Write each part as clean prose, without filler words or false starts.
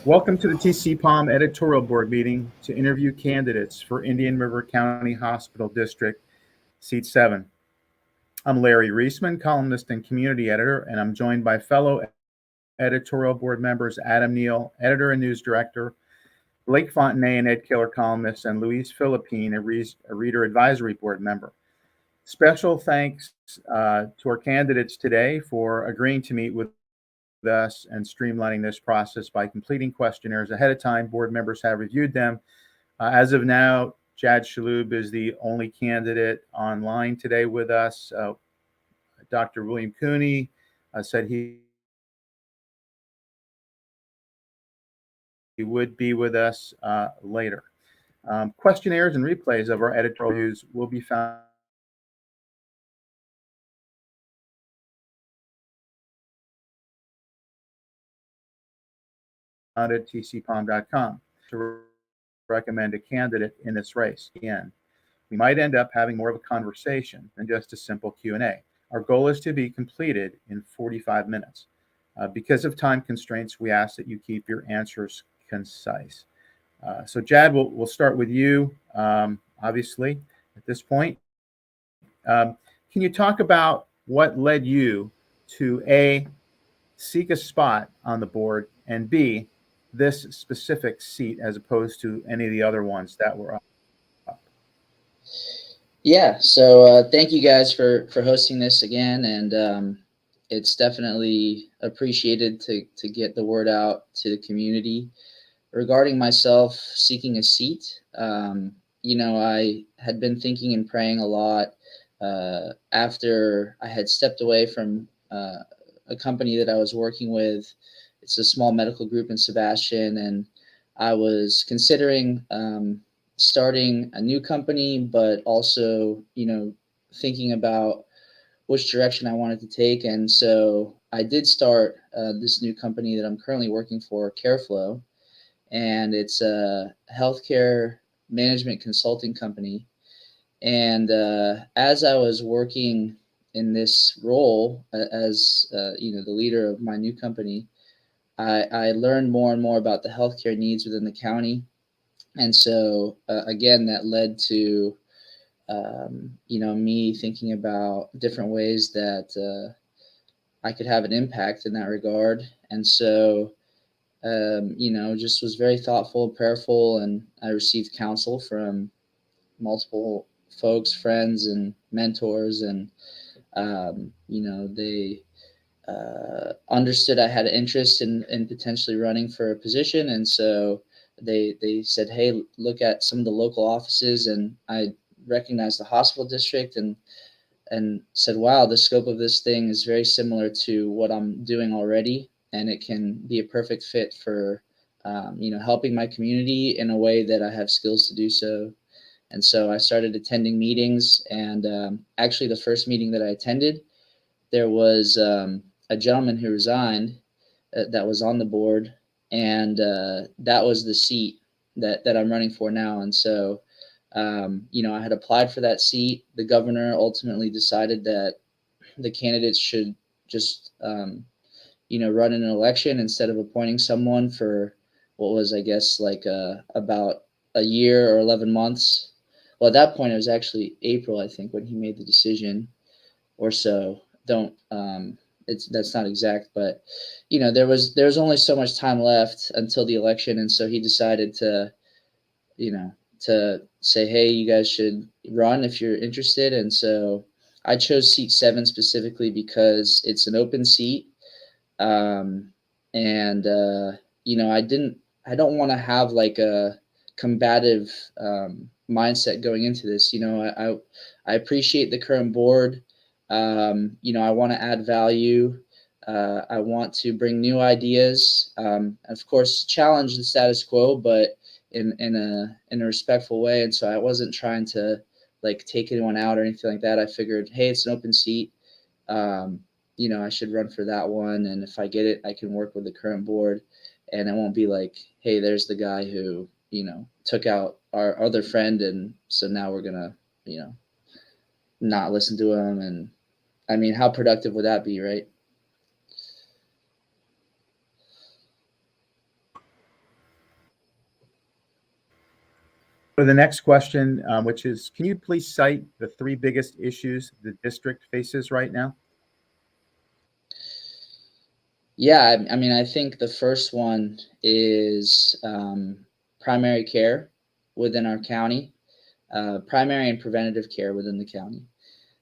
Welcome to the TCPalm Editorial Board meeting to interview candidates for Indian River County Hospital District, Seat 7. I'm Larry Reisman, columnist and community editor, and I'm joined by fellow editorial board members Adam Neal, editor and news director, Blake Fontenay, an Ed Killer columnist, and Louise Philippine, a reader advisory board member. Special thanks to our candidates today for agreeing to meet with us and streamlining this process by completing questionnaires ahead of time. Board members have reviewed them. As of now, Jad-Alexander is the only candidate online today with us. Dr. William Cooney said he would be with us later. Questionnaires and replays of our editorial news will be found at tcpalm.com to recommend a candidate in this race. Again, we might end up having more of a conversation than just a simple Q&A. Our goal is to be completed in 45 minutes. Because of time constraints, we ask that you keep your answers concise. So Jad, we'll start with you, obviously, at this point. Can you talk about what led you to A, seek a spot on the board, and B, this specific seat as opposed to any of the other ones that were up? Yeah, so thank you guys for hosting this again, and it's definitely appreciated to get the word out to the community. Regarding myself seeking a seat, I had been thinking and praying a lot after I had stepped away from a company that I was working with. It's a small medical group in Sebastian, and I was considering starting a new company, but also, thinking about which direction I wanted to take. And so I did start this new company that I'm currently working for, CareFlow, and it's a healthcare management consulting company. And as I was working in this role as the leader of my new company, I learned more and more about the healthcare needs within the county. And so, again, that led to, me thinking about different ways that I could have an impact in that regard. And so, just was very thoughtful, prayerful, and I received counsel from multiple folks, friends, and mentors. And, they understood I had an interest in potentially running for a position. And so they said, hey, look at some of the local offices. And I recognized the hospital district and said, wow, the scope of this thing is very similar to what I'm doing already. And it can be a perfect fit for, helping my community in a way that I have skills to do so. And so I started attending meetings. And actually, the first meeting that I attended, there was a gentleman who resigned that was on the board, and that was the seat that I'm running for now. And so, I had applied for that seat. The governor ultimately decided that the candidates should just, run in an election instead of appointing someone for what was, I guess, like about a year or 11 months. Well, at that point, it was actually April, I think, when he made the decision, or so. That's not exact, but there was only so much time left until the election, and so he decided to say, hey, you guys should run if you're interested. And so I chose seat 7 specifically because it's an open seat, and I don't want to have like a combative mindset going into this. I appreciate the current board. I want to add value. I want to bring new ideas. Of course, challenge the status quo, but in a respectful way. And so I wasn't trying to like take anyone out or anything like that. I figured, hey, it's an open seat. I should run for that one. And if I get it, I can work with the current board, and it won't be like, hey, there's the guy who, took out our other friend. And so now we're going to, not listen to him. And I mean, how productive would that be, right? to the next question, which is, can you please cite the three biggest issues the district faces right now? Yeah, I mean, I think the first one is primary care within our county, primary and preventative care within the county.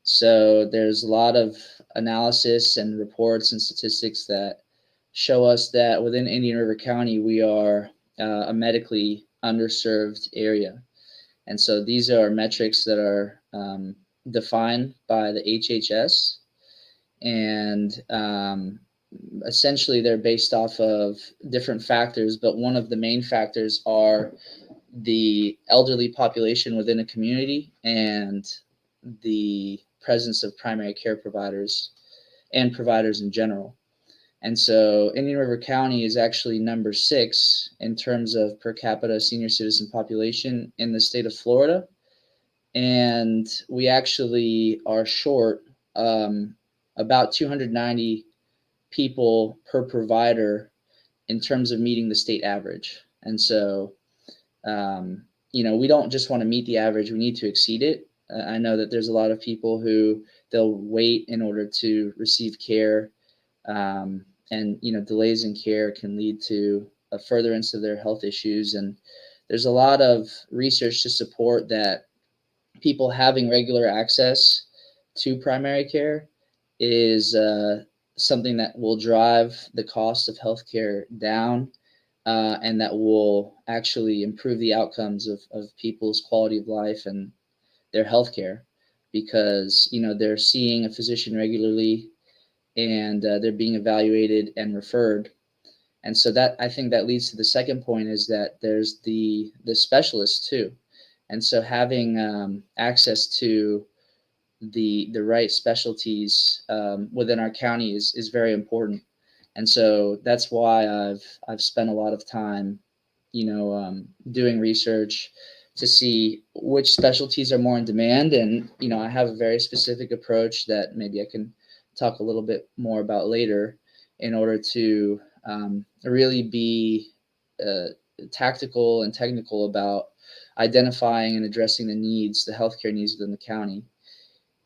So there's a lot of analysis and reports and statistics that show us that within Indian River County, we are a medically underserved area. And so these are metrics that are defined by the HHS, and essentially they're based off of different factors, but one of the main factors are the elderly population within a community and the presence of primary care providers and providers in general. And so Indian River County is actually number 6 in terms of per capita senior citizen population in the state of Florida. And we actually are short about 290 people per provider in terms of meeting the state average. And so, we don't just want to meet the average, we need to exceed it. I know that there's a lot of people who they'll wait in order to receive care. And delays in care can lead to a furtherance of their health issues. And there's a lot of research to support that people having regular access to primary care is something that will drive the cost of healthcare down, and that will actually improve the outcomes of people's quality of life and their healthcare, because they're seeing a physician regularly, and they're being evaluated and referred. And so that, I think that leads to the second point, is that there's the specialists too. And so having access to the right specialties within our county is very important. And so that's why I've spent a lot of time, doing research to see which specialties are more in demand. And, I have a very specific approach that maybe I can talk a little bit more about later, in order to really be tactical and technical about identifying and addressing the healthcare needs within the county.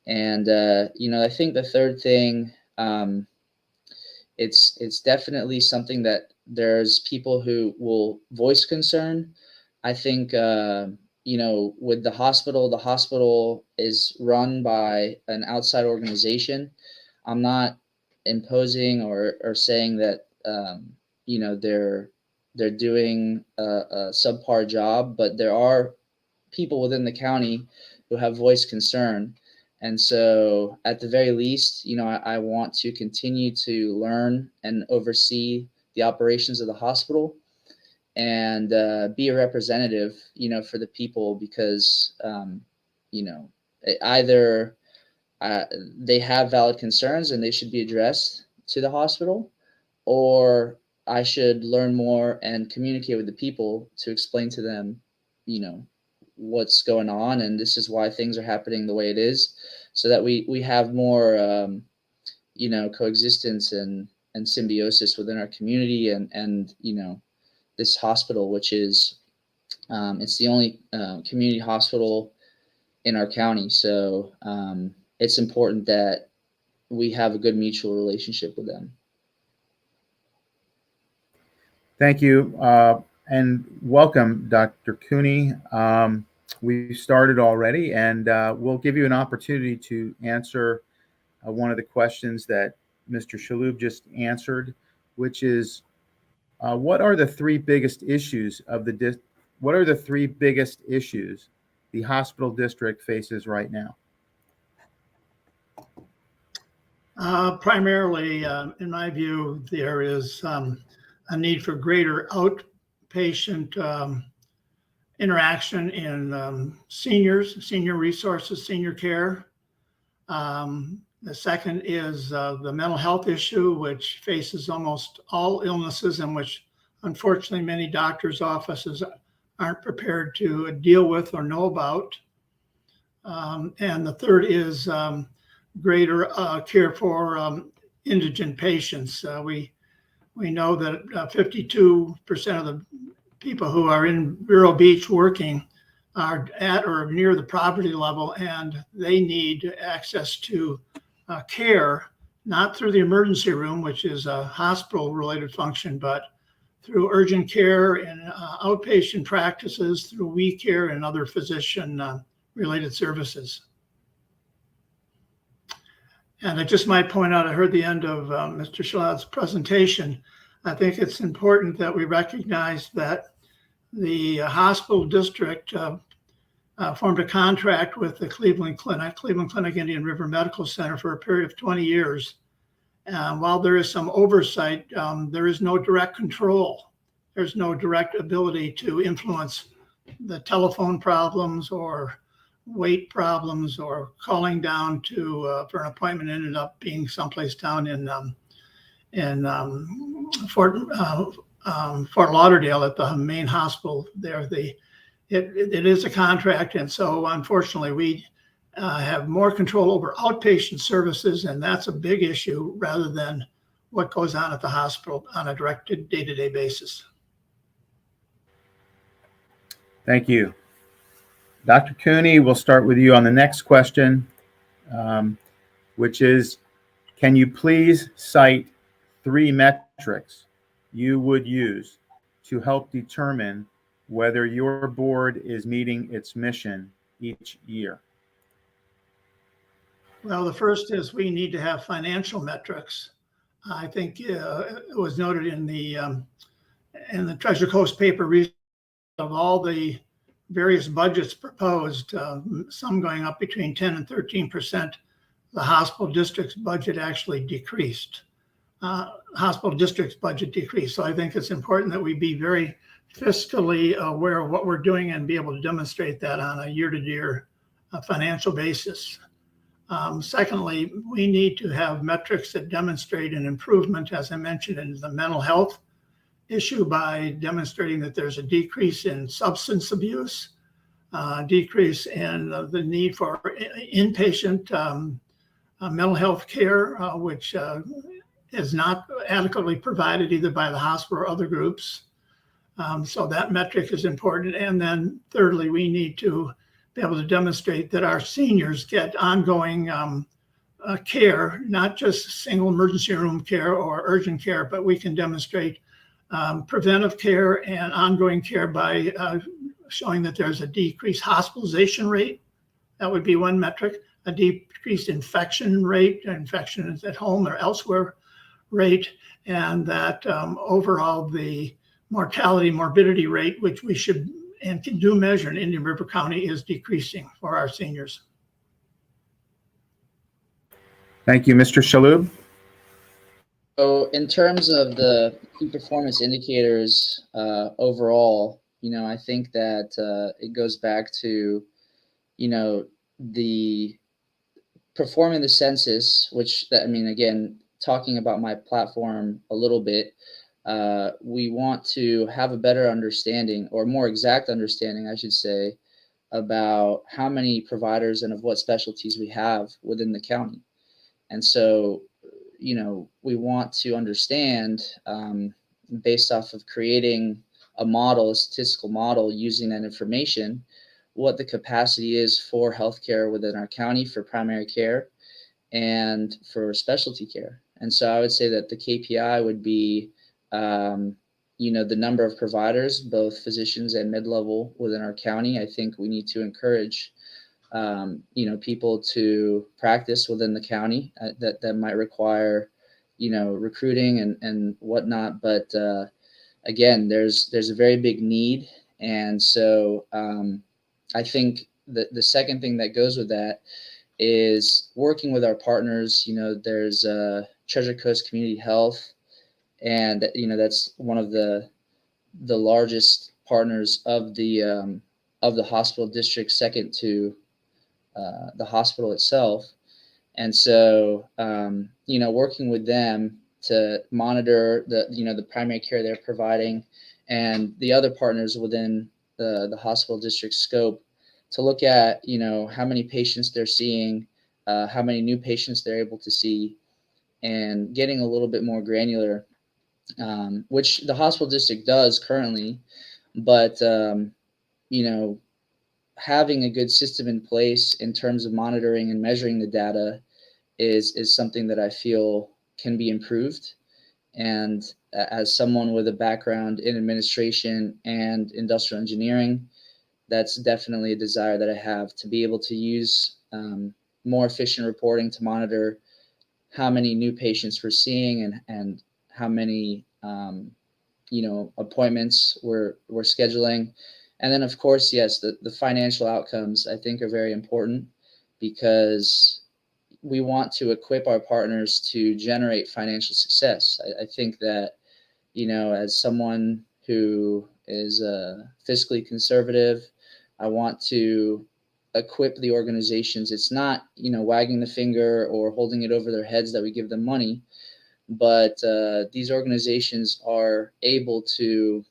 And I think the third thing, it's definitely something that there's people who will voice concern. I think with the hospital is run by an outside organization. I'm not imposing or saying that they're doing a subpar job, but there are people within the county who have voiced concern. And so at the very least, I want to continue to learn and oversee the operations of the hospital, and be a representative, for the people, because, either they have valid concerns and they should be addressed to the hospital, or I should learn more and communicate with the people to explain to them, what's going on, and this is why things are happening the way it is, so that we have more, coexistence and symbiosis within our community, and this hospital, which is it's the only community hospital in our county. So it's important that we have a good mutual relationship with them. Thank you, and welcome, Dr. Cooney. We started already, and we'll give you an opportunity to answer one of the questions that Mr. Shalhoub just answered, which is, what are the three biggest issues the hospital district faces right now? Primarily, in my view, there is a need for greater outpatient interaction in senior resources, senior care. The second is the mental health issue, which faces almost all illnesses, and which unfortunately many doctors' offices aren't prepared to deal with or know about. And the third is greater care for indigent patients. We know that 52% of the people who are in Vero Beach working are at or near the poverty level, and they need access to care, not through the emergency room, which is a hospital-related function, but through urgent care and outpatient practices, through we care and other physician-related services. And I just might point out, I heard the end of Mr. Shalhoub's presentation. I think it's important that we recognize that the hospital district formed a contract with the Cleveland Clinic Indian River Medical Center for a period of 20 years. While there is some oversight, there is no direct control. There's no direct ability to influence the telephone problems or wait problems or calling down to for an appointment ended up being someplace down in Fort Lauderdale at the main hospital there. It is a contract, and so unfortunately we have more control over outpatient services, and that's a big issue rather than what goes on at the hospital on a direct day-to-day basis. Thank you. Dr. Cooney, we'll start with you on the next question, which is, can you please cite 3 metrics you would use to help determine whether your board is meeting its mission each year? Well, the first is we need to have financial metrics. I think it was noted in the Treasure Coast paper of all the various budgets proposed, some going up between 10 and 13%, the hospital district's budget actually decreased. Hospital district's budget decreased. So I think it's important that we be very fiscally aware of what we're doing and be able to demonstrate that on a year-to-year financial basis. Secondly, we need to have metrics that demonstrate an improvement, as I mentioned, in the mental health issue by demonstrating that there's a decrease in substance abuse, decrease in the need for inpatient mental health care, which is not adequately provided either by the hospital or other groups. So that metric is important. And then thirdly, we need to be able to demonstrate that our seniors get ongoing care, not just single emergency room care or urgent care, but we can demonstrate preventive care and ongoing care by showing that there's a decreased hospitalization rate. That would be one metric. A decreased infection rate, infections at home or elsewhere rate, and that overall the mortality, morbidity rate, which we should and can do measure in Indian River County, is decreasing for our seniors. Thank you, Mr. Shalhoub. So in terms of the key performance indicators overall, I think that it goes back to, the performing the census, which again, talking about my platform a little bit, we want to have a better understanding, or more exact understanding, I should say, about how many providers and of what specialties we have within the county. And so, we want to understand, based off of creating a statistical model using that information, what the capacity is for healthcare within our county for primary care and for specialty care. And so I would say that the KPI would be, the number of providers, both physicians and mid-level within our county. I think we need to encourage, people to practice within the county. That might require, recruiting and whatnot. But again, there's a very big need. And so I think that the second thing that goes with that is working with our partners. There's Treasure Coast Community Health, and that's one of the largest partners of the hospital district, second to the hospital itself. And so working with them to monitor the primary care they're providing, and the other partners within the hospital district scope to look at how many patients they're seeing, how many new patients they're able to see, and getting a little bit more granular, which the hospital district does currently. But having a good system in place in terms of monitoring and measuring the data is something that I feel can be improved. And as someone with a background in administration and industrial engineering, that's definitely a desire that I have, to be able to use more efficient reporting to monitor how many new patients we're seeing and how many appointments we're scheduling. And then of course, yes, the financial outcomes I think are very important, because we want to equip our partners to generate financial success. I think that, as someone who is fiscally conservative, I want to equip the organizations. It's not, wagging the finger or holding it over their heads that we give them money, but these organizations are able to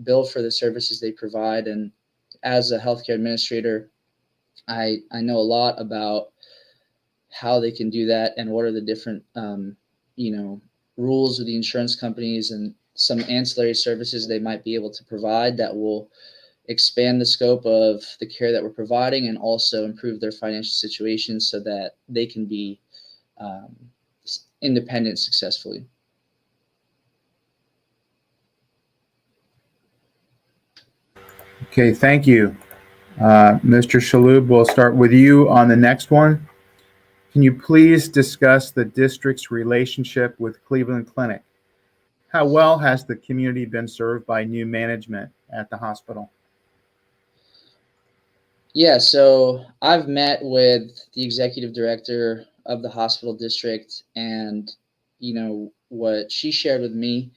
bill for the services they provide. And as a healthcare administrator, I know a lot about how they can do that and what are the different, rules with the insurance companies and some ancillary services they might be able to provide that will expand the scope of the care that we're providing and also improve their financial situation so that they can be independent successfully. Okay, thank you. Mr. Shalhoub, we'll start with you on the next one. Can you please discuss the district's relationship with Cleveland Clinic? How well has the community been served by new management at the hospital? Yeah, so I've met with the executive director of the hospital district, and what she shared with me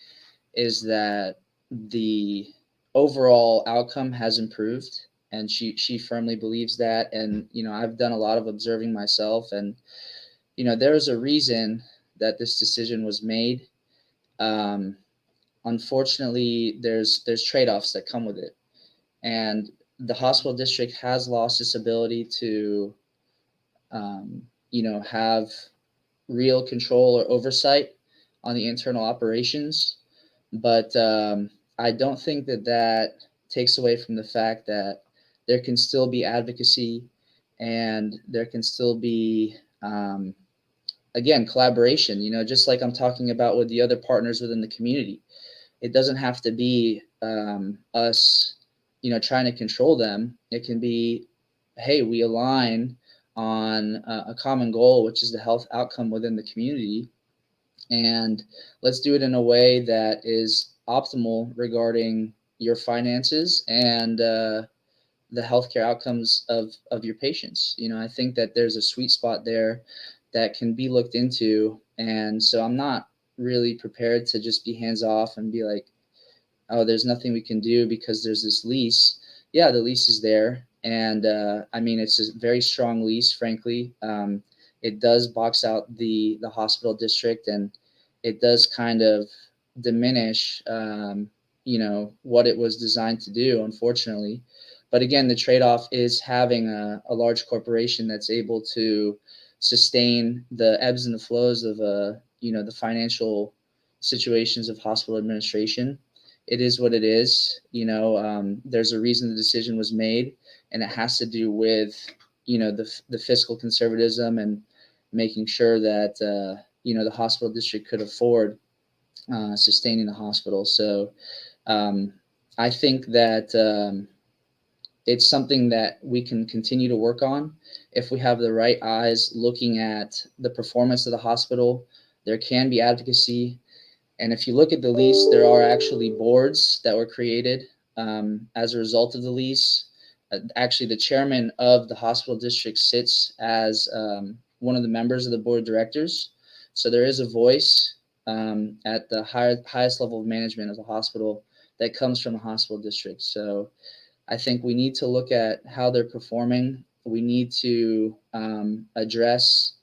is that the overall outcome has improved, and she firmly believes that. And I've done a lot of observing myself, and there's a reason that this decision was made. Unfortunately, there's trade-offs that come with it, and the hospital district has lost its ability to have real control or oversight on the internal operations. But I don't think that takes away from the fact that there can still be advocacy, and there can still be, again, collaboration, just like I'm talking about with the other partners within the community. It doesn't have to be us, trying to control them. It can be, hey, we align on a common goal, which is the health outcome within the community. And let's do it in a way that is optimal regarding your finances and the healthcare outcomes of your patients. I think that there's a sweet spot there that can be looked into. And so I'm not really prepared to just be hands off and be like, oh, there's nothing we can do because there's this lease. Yeah, the lease is there. And it's a very strong lease, frankly. It does box out the hospital district, and it does kind of diminish, what it was designed to do, unfortunately. But again, the trade-off is having a large corporation that's able to sustain the ebbs and the flows of, the financial situations of hospital administration. It is what it is. There's a reason the decision was made, and it has to do with, the fiscal conservatism and making sure that, the hospital district could afford sustaining the hospital. So I think that it's something that we can continue to work on if we have the right eyes looking at the performance of the hospital. There can be advocacy. And if you look at the lease, there are actually boards that were created as a result of the lease. Actually, the chairman of the hospital district sits as one of the members of the board of directors. So there is a voice at the highest level of management of the hospital that comes from the hospital district. So I think we need to look at how they're performing. We need to address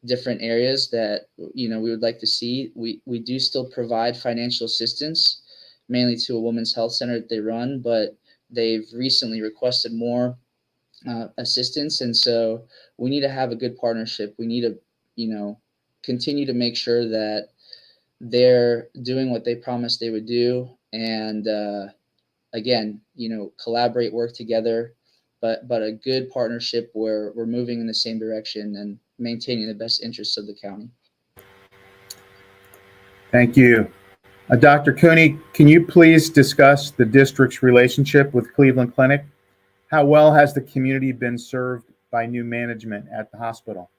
different areas that we would like to see. We do still provide financial assistance, mainly to a women's health center that they run, but they've recently requested more assistance, and so we need to have a good partnership. We need to continue to make sure that they're doing what they promised they would do, and again, collaborate, work together, but a good partnership where we're moving in the same direction and maintaining the best interests of the county. Thank you. Dr. Cooney, can you please discuss the district's relationship with Cleveland Clinic? How well has the community been served by new management at the hospital?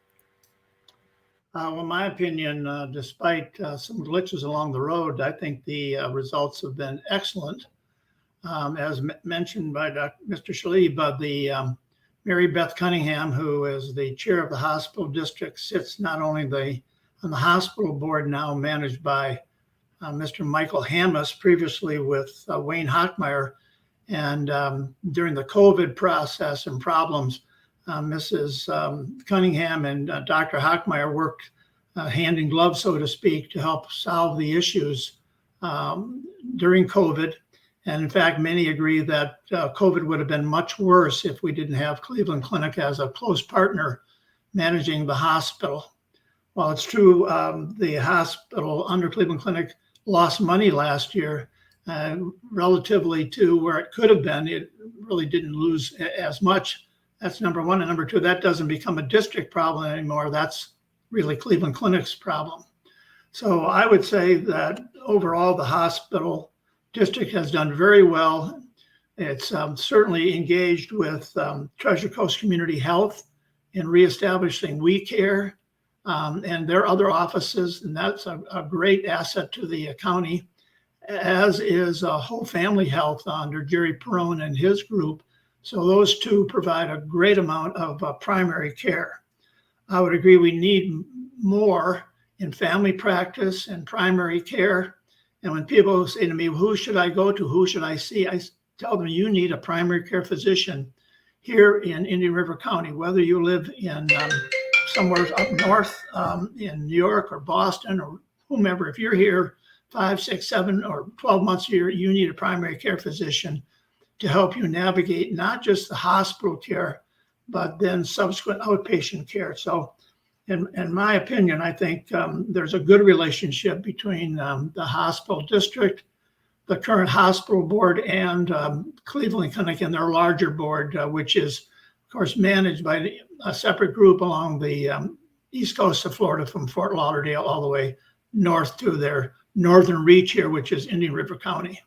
Well, in my opinion, despite some glitches along the road, I think the results have been excellent. As mentioned by Mr. Shalhoub, the Mary Beth Cunningham, who is the chair of the hospital district, sits not only on the hospital board now managed by Mr. Michael Hammes, previously with Wayne Hochmeyer. And during the COVID process and problems, Mrs. Cunningham and Dr. Hochmeyer worked hand in glove, so to speak, to help solve the issues during COVID. And in fact, many agree that COVID would have been much worse if we didn't have Cleveland Clinic as a close partner managing the hospital. While it's true the hospital under Cleveland Clinic lost money last year, relatively to where it could have been, it really didn't lose as much. That's number one. And number two, that doesn't become a district problem anymore. That's really Cleveland Clinic's problem. So I would say that overall, the hospital district has done very well. It's certainly engaged with Treasure Coast Community Health in reestablishing We Care and their other offices. And that's a great asset to the county, as is Whole Family Health under Jerry Perone and his group. So those two provide a great amount of primary care. I would agree we need more in family practice and primary care. And when people say to me, who should I go to? Who should I see? I tell them, you need a primary care physician here in Indian River County, whether you live in somewhere up north in New York or Boston or whomever. If you're here 5, 6, 7, or 12 months a year, you need a primary care physician to help you navigate not just the hospital care, but then subsequent outpatient care. So in my opinion, I think there's a good relationship between the hospital district, the current hospital board, and Cleveland Clinic and their larger board, which is, of course, managed by a separate group along the east coast of Florida from Fort Lauderdale all the way north to their northern reach here, which is Indian River County.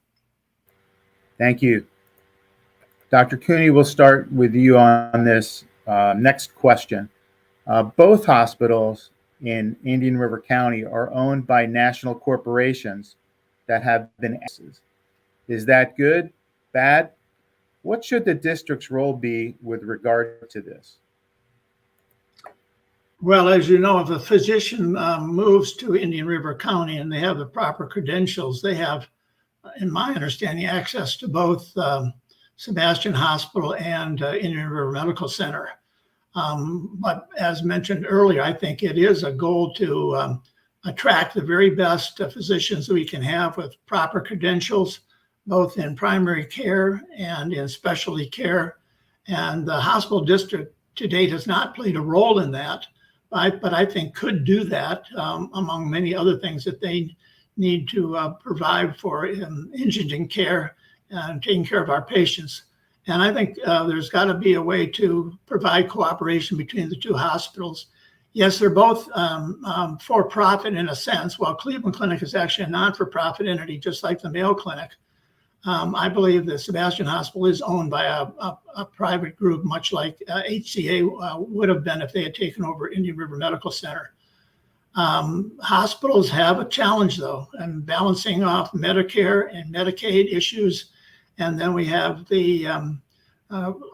Thank you. Dr. Cooney, we'll start with you on this next question. Both hospitals in Indian River County are owned by national corporations that have been asses. Is that good? Bad? What should the district's role be with regard to this? Well, as you know, if a physician moves to Indian River County and they have the proper credentials, they have, in my understanding, access to both Sebastian Hospital and Indian River Medical Center. But as mentioned earlier, I think it is a goal to attract the very best physicians that we can have with proper credentials, both in primary care and in specialty care. And the hospital district to date has not played a role in that, but I think could do that among many other things that they need to provide for indigent care and taking care of our patients. And I think there's got to be a way to provide cooperation between the two hospitals. Yes, they're both for-profit in a sense, while Cleveland Clinic is actually a non-for-profit entity, just like the Mayo Clinic. I believe the Sebastian Hospital is owned by a private group, much like HCA would have been if they had taken over Indian River Medical Center. Hospitals have a challenge, though, and balancing off Medicare and Medicaid issues. And then we have the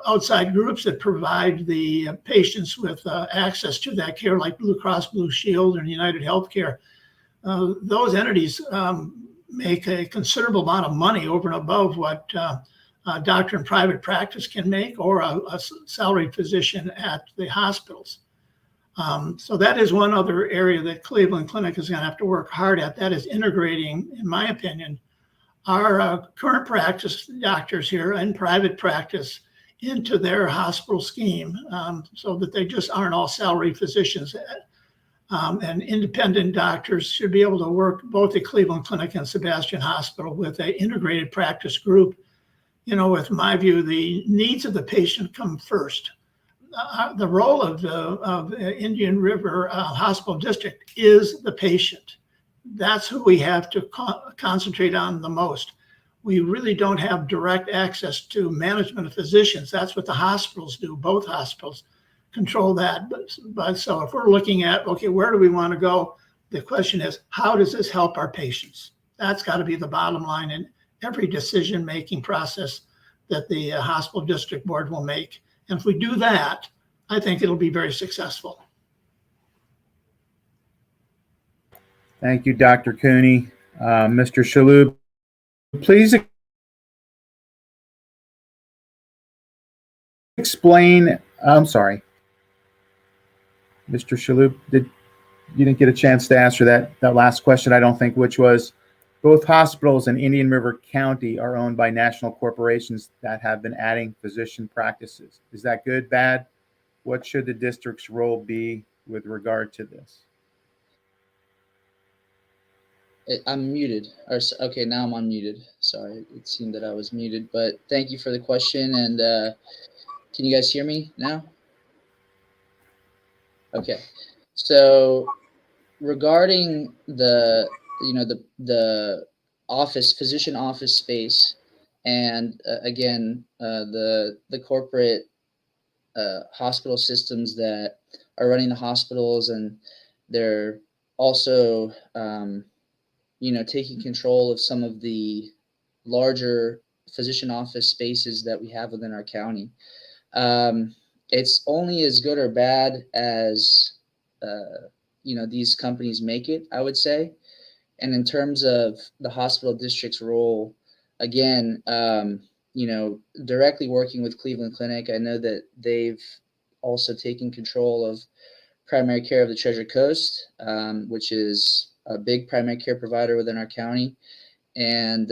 outside groups that provide the patients with access to that care, like Blue Cross Blue Shield and United Healthcare. Those entities make a considerable amount of money over and above what a doctor in private practice can make, or a salaried physician at the hospitals. So that is one other area that Cleveland Clinic is going to have to work hard at. That is integrating, in my opinion, our current practice doctors here in private practice into their hospital scheme, so that they just aren't all salaried physicians. And independent doctors should be able to work both at Cleveland Clinic and Sebastian Hospital with an integrated practice group with my view, the needs of the patient come first. The role of the Indian River Hospital District is the patient. That's who we have to concentrate on the most. We really don't have direct access to management of physicians. That's what the hospitals do. Both hospitals control that. But so if we're looking at, okay, where do we want to go? The question is, how does this help our patients? That's got to be the bottom line in every decision-making process that the hospital district board will make. And if we do that, I think it'll be very successful. Thank you, Dr. Cooney. Mr. Shalhoub, please explain. I'm sorry, Mr. Shalhoub, you didn't get a chance to answer that last question, I don't think, which was, both hospitals in Indian River County are owned by national corporations that have been adding physician practices. Is that good, bad? What should the district's role be with regard to this? I'm muted. Okay, now I'm unmuted. Sorry, it seemed that I was muted, but thank you for the question. And can you guys hear me now? Okay, so regarding the physician office space, and again, the corporate hospital systems that are running the hospitals, and they're also taking control of some of the larger physician office spaces that we have within our county. It's only as good or bad as these companies make it, I would say. And in terms of the hospital district's role, again, directly working with Cleveland Clinic, I know that they've also taken control of primary care of the Treasure Coast, which is a big primary care provider within our county. And,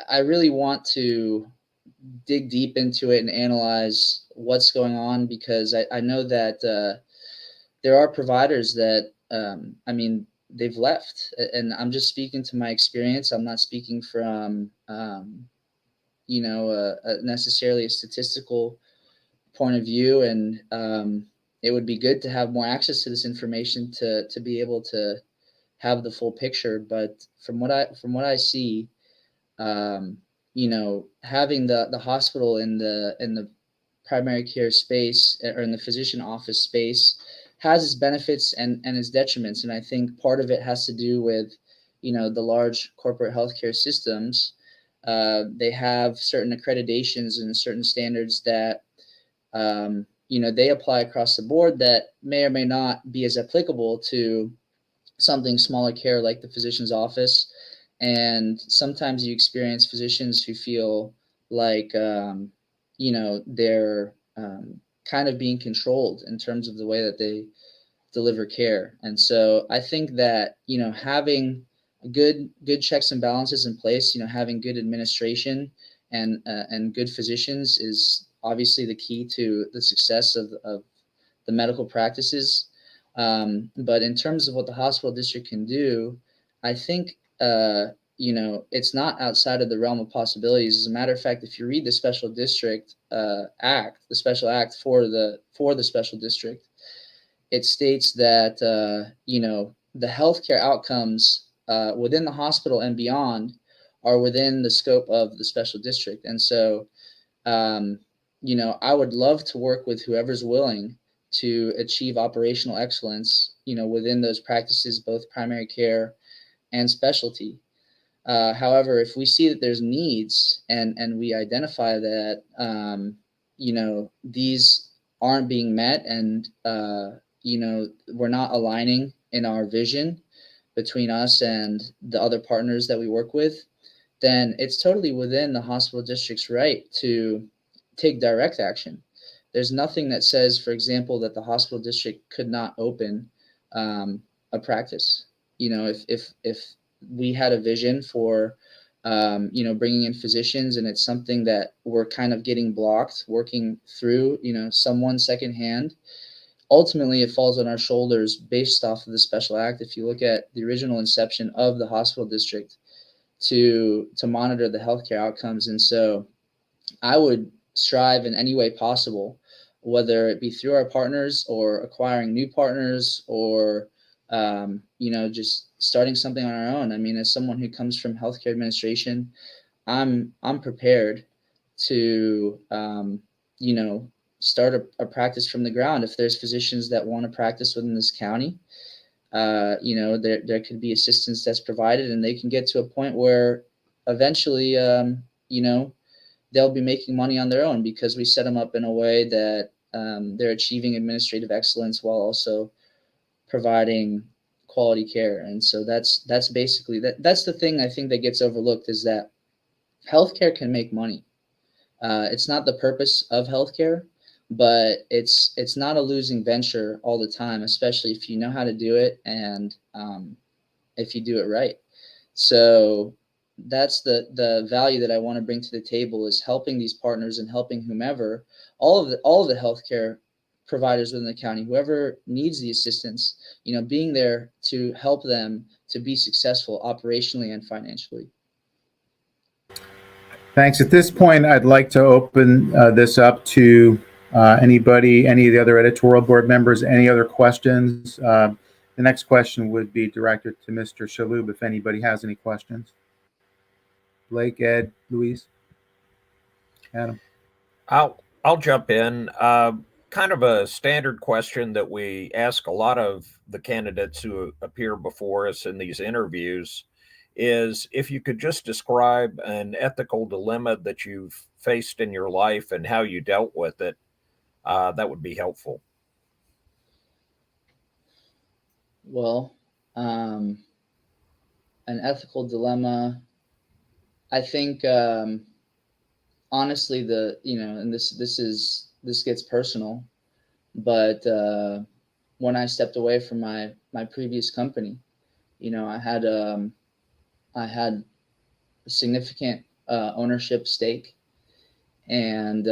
I really want to dig deep into it and analyze what's going on, because I know that there are providers that, they've left. And I'm just speaking to my experience. I'm not speaking from, necessarily a statistical point of view. And it would be good to have more access to this information to be able to have the full picture. But from what I see, having the hospital in the primary care space, or in the physician office space, has its benefits and its detriments. And I think part of it has to do with, the large corporate healthcare systems. They have certain accreditations and certain standards that, they apply across the board that may or may not be as applicable to something smaller care like the physician's office. And sometimes you experience physicians who feel like, they're kind of being controlled in terms of the way that they deliver care. And so I think that, having good checks and balances in place, having good administration and good physicians is obviously the key to the success of the medical practices. But in terms of what the hospital district can do, I think, it's not outside of the realm of possibilities. As a matter of fact, if you read the Special District Act, the Special Act for the Special District, it states that, the healthcare outcomes within the hospital and beyond are within the scope of the Special District. And so, I would love to work with whoever's willing to achieve operational excellence, within those practices, both primary care and specialty. However, if we see that there's needs and we identify that, these aren't being met, and, we're not aligning in our vision between us and the other partners that we work with, then it's totally within the hospital district's right to take direct action. There's nothing that says, for example, that the hospital district could not open a practice. If we had a vision for, bringing in physicians, and it's something that we're kind of getting blocked working through, someone secondhand, ultimately it falls on our shoulders based off of the Special Act. If you look at the original inception of the hospital district, to monitor the healthcare outcomes. And so I would strive in any way possible, whether it be through our partners or acquiring new partners or, just starting something on our own. I mean, as someone who comes from healthcare administration, I'm prepared to, start a practice from the ground. If there's physicians that want to practice within this county, there could be assistance that's provided, and they can get to a point where eventually, they'll be making money on their own because we set them up in a way that they're achieving administrative excellence while also providing quality care. And so that's basically that's the thing I think that gets overlooked, is that healthcare can make money. It's not the purpose of healthcare, but it's not a losing venture all the time, especially if you know how to do it and if you do it right. So that's the value that I want to bring to the table, is helping these partners and helping whomever, all of the healthcare providers within the county, whoever needs the assistance, being there to help them to be successful operationally and financially. Thanks. At this point, I'd like to open this up to anybody, any of the other editorial board members, any other questions. The next question would be directed to Mr. Shalhoub, if anybody has any questions. Blake, Ed, Luis, Adam. I'll jump in. Kind of a standard question that we ask a lot of the candidates who appear before us in these interviews is, if you could just describe an ethical dilemma that you've faced in your life and how you dealt with it, that would be helpful. Well, an ethical dilemma, I think, honestly, and this gets personal, but when I stepped away from my previous company, I had a significant ownership stake, and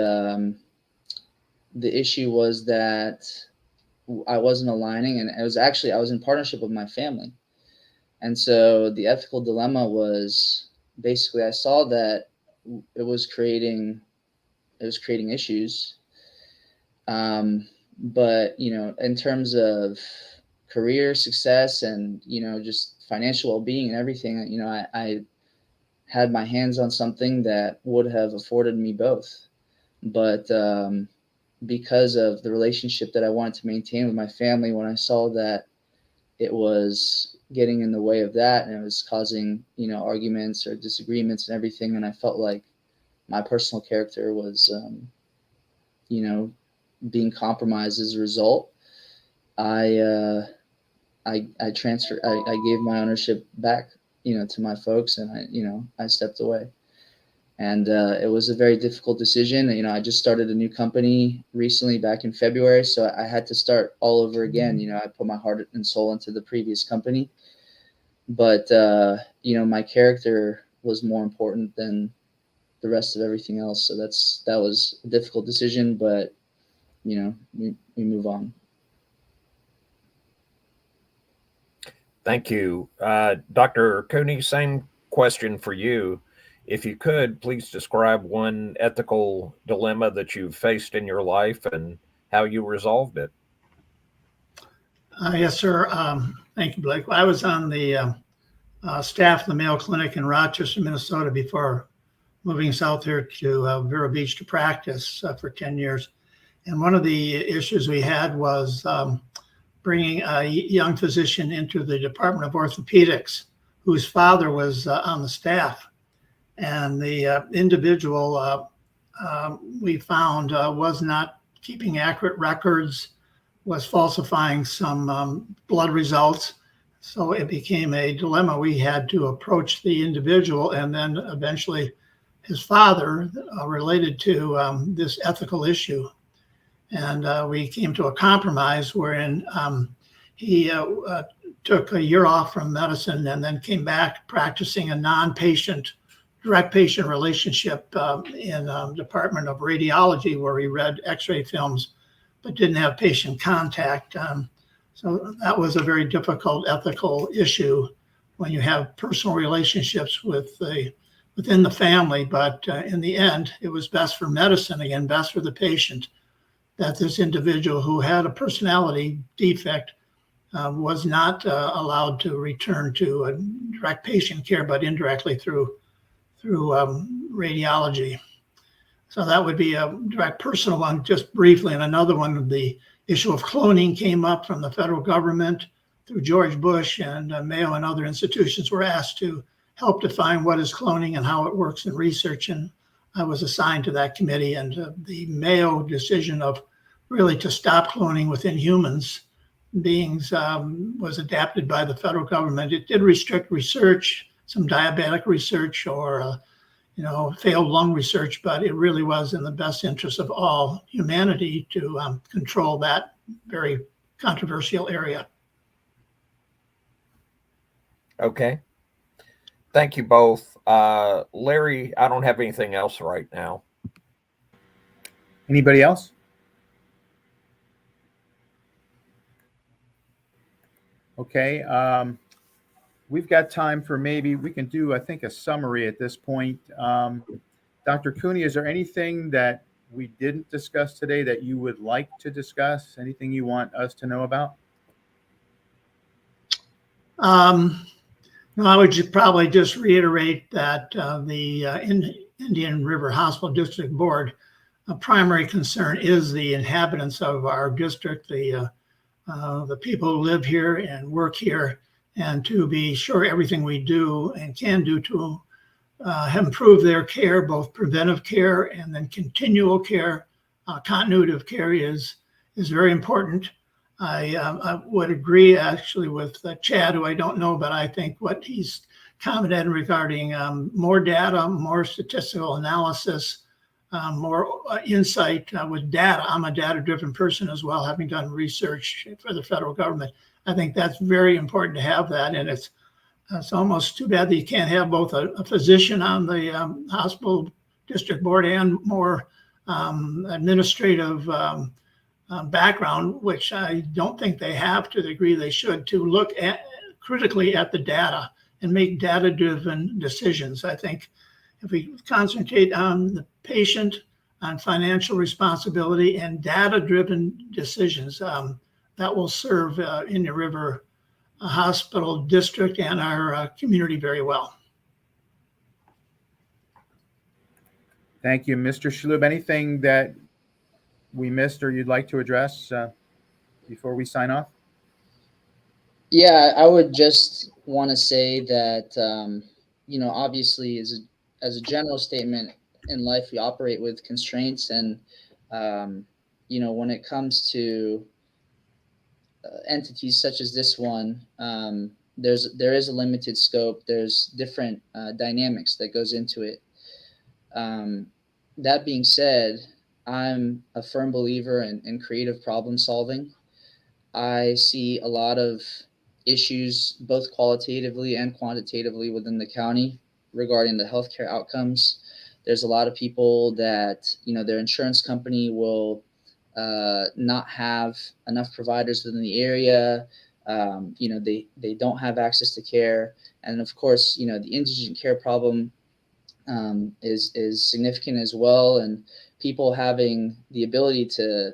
the issue was that I wasn't aligning, and I was in partnership with my family. And so the ethical dilemma was basically, I saw that it was creating issues. But, in terms of career success and, just financial well-being and everything, I had my hands on something that would have afforded me both. But because of the relationship that I wanted to maintain with my family, when I saw that it was getting in the way of that and it was causing, arguments or disagreements and everything, and I felt like my personal character was, being compromised as a result, I transferred. I gave my ownership back, to my folks, and I stepped away. And it was a very difficult decision. I just started a new company recently, back in February, so I had to start all over again. I put my heart and soul into the previous company, but my character was more important than the rest of everything else. So that was a difficult decision, but we move on. Thank you. Dr. Cooney, same question for you. If you could, please describe one ethical dilemma that you've faced in your life and how you resolved it. Yes, sir. Thank you, Blake. I was on the staff of the Mayo Clinic in Rochester, Minnesota, before moving south here to Vero Beach to practice for 10 years. And one of the issues we had was bringing a young physician into the Department of Orthopedics, whose father was on the staff. And the individual we found was not keeping accurate records, was falsifying some blood results. So it became a dilemma. We had to approach the individual and then eventually his father related to this ethical issue. And we came to a compromise wherein he took a year off from medicine and then came back practicing a non-patient, direct patient relationship in Department of Radiology, where he read x-ray films but didn't have patient contact. So that was a very difficult ethical issue when you have personal relationships within the family. But in the end, it was best for medicine, again, best for the patient, that this individual who had a personality defect was not allowed to return to direct patient care, but indirectly through radiology. So that would be a direct personal one. Just briefly, and another one, the issue of cloning came up from the federal government through George Bush, and Mayo and other institutions were asked to help define what is cloning and how it works in research. And I was assigned to that committee, and the Mayo decision of really to stop cloning within humans beings was adapted by the federal government. It did restrict research, some diabetic research or failed lung research, but it really was in the best interest of all humanity to control that very controversial area. Okay. Thank you both. Larry, I don't have anything else right now. Anybody else? Okay. We've got time for maybe we can do, I think, a summary at this point. Dr. Cooney, is there anything that we didn't discuss today that you would like to discuss? Anything you want us to know about? No, I would probably just reiterate that the Indian River Hospital District Board, a primary concern is the inhabitants of our district, the people who live here and work here, and to be sure everything we do and can do to improve their care, both preventive care and then continual care, continuity of care is very important. I would agree actually with Chad, who I don't know, but I think what he's commented regarding more data, more statistical analysis, more insight with data. I'm a data-driven person as well, having done research for the federal government. I think that's very important to have that, and it's almost too bad that you can't have both a physician on the hospital district board and more administrative background, which I don't think they have to the degree they should, to look critically at the data and make data-driven decisions. I think if we concentrate on the patient, on financial responsibility and data-driven decisions, that will serve Indian River Hospital District and our community very well. Thank you. Mr. Shalhoub, anything that we missed or you'd like to address before we sign off? Yeah, I would just want to say that, obviously as a general statement in life, we operate with constraints. And, when it comes to entities such as this one, there is a limited scope. There's different dynamics that goes into it. That being said, I'm a firm believer in creative problem solving. I see a lot of issues, both qualitatively and quantitatively, within the county regarding the healthcare outcomes. There's a lot of people that, their insurance company will not have enough providers within the area. They don't have access to care. And of course, the indigent care problem is significant as well. And people having the ability to,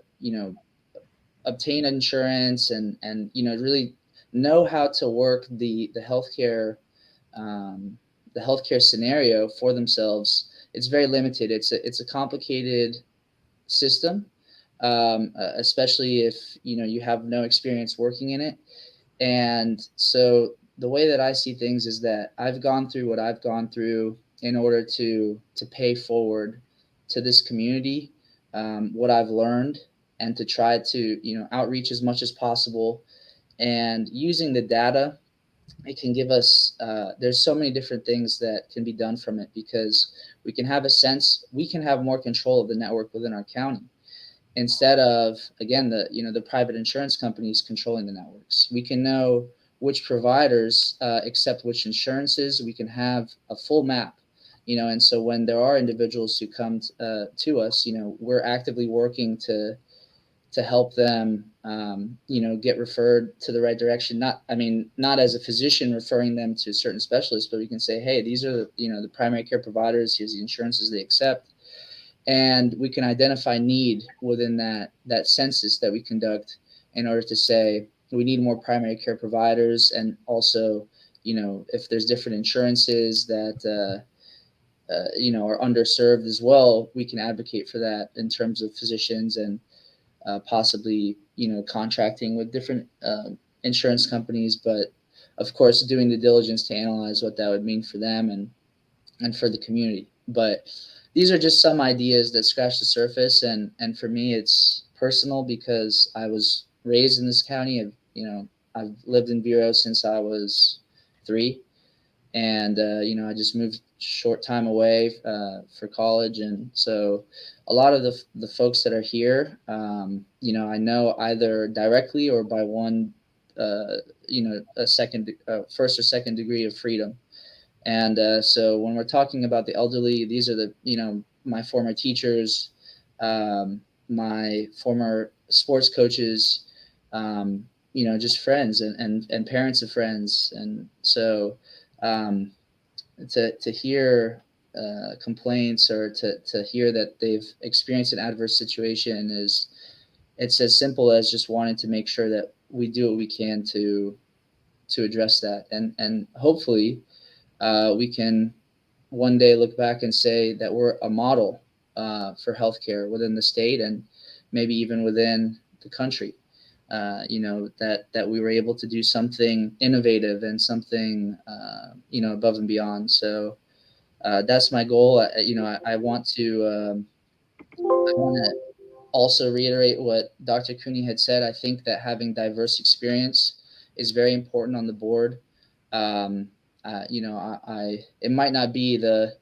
obtain insurance and really know how to work the healthcare scenario for themselves. It's very limited. It's a complicated system, especially if you have no experience working in it. And so the way that I see things is that I've gone through what I've gone through in order to pay forward to this community what I've learned, and to try to outreach as much as possible. And using the data, it can give us there's so many different things that can be done from it, because we can have more control of the network within our county, instead of, again, the private insurance companies controlling the networks. We can know which providers accept which insurances. We can have a full map, and so when there are individuals who come to us, we're actively working to to help them, get referred to the right direction. Not as a physician referring them to certain specialists, but we can say, hey, these are the primary care providers. Here's the insurances they accept, and we can identify need within that census that we conduct in order to say we need more primary care providers, and also, if there's different insurances that are underserved as well, we can advocate for that in terms of physicians, and possibly contracting with different insurance companies, but of course doing the diligence to analyze what that would mean for them and for the community. But these are just some ideas that scratch the surface, and for me it's personal because I was raised in this county. I've lived in Vero since I was 3, and I just moved short time away for college, and so a lot of the folks that are here, I know either directly or by one, a first or second degree of freedom. And so when we're talking about the elderly, these are my former teachers, my former sports coaches, just friends and parents of friends. And so to hear complaints, or to hear that they've experienced an adverse situation, it's as simple as just wanting to make sure that we do what we can to address that, and hopefully we can one day look back and say that we're a model for healthcare within the state, and maybe even within the country. That we were able to do something innovative and something above and beyond. So that's my goal. I want to also reiterate what Dr. Cooney had said. I think that having diverse experience is very important on the board. It might not be the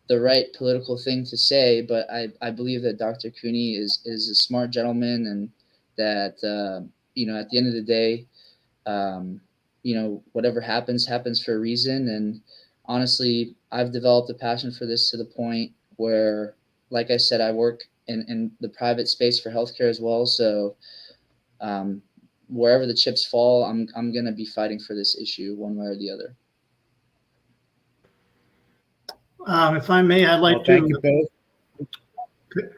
right political thing to say, but I believe that Dr. Cooney is a smart gentleman, and that at the end of the day, whatever happens for a reason. And honestly, I've developed a passion for this to the point where, like I said, I work in the private space for healthcare as well. So wherever the chips fall, I'm going to be fighting for this issue one way or the other. If I may, I'd like Thank you both.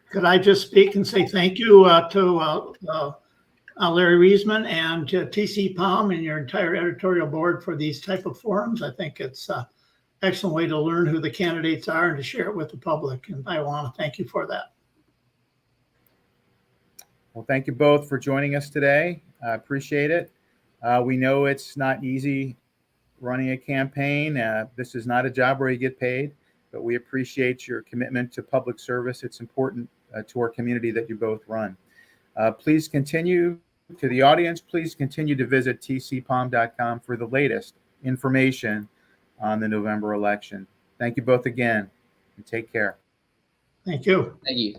Could I just speak and say thank you to Larry Riesman and to TCPalm and your entire editorial board for these type of forums. I think it's an excellent way to learn who the candidates are and to share it with the public. And I want to thank you for that. Well, thank you both for joining us today. I appreciate it. We know it's not easy running a campaign. This is not a job where you get paid, but we appreciate your commitment to public service. It's important to our community that you both run. Please continue to the audience. Please continue to visit tcpalm.com for the latest information on the November election. Thank you both again, and take care. Thank you. Thank you.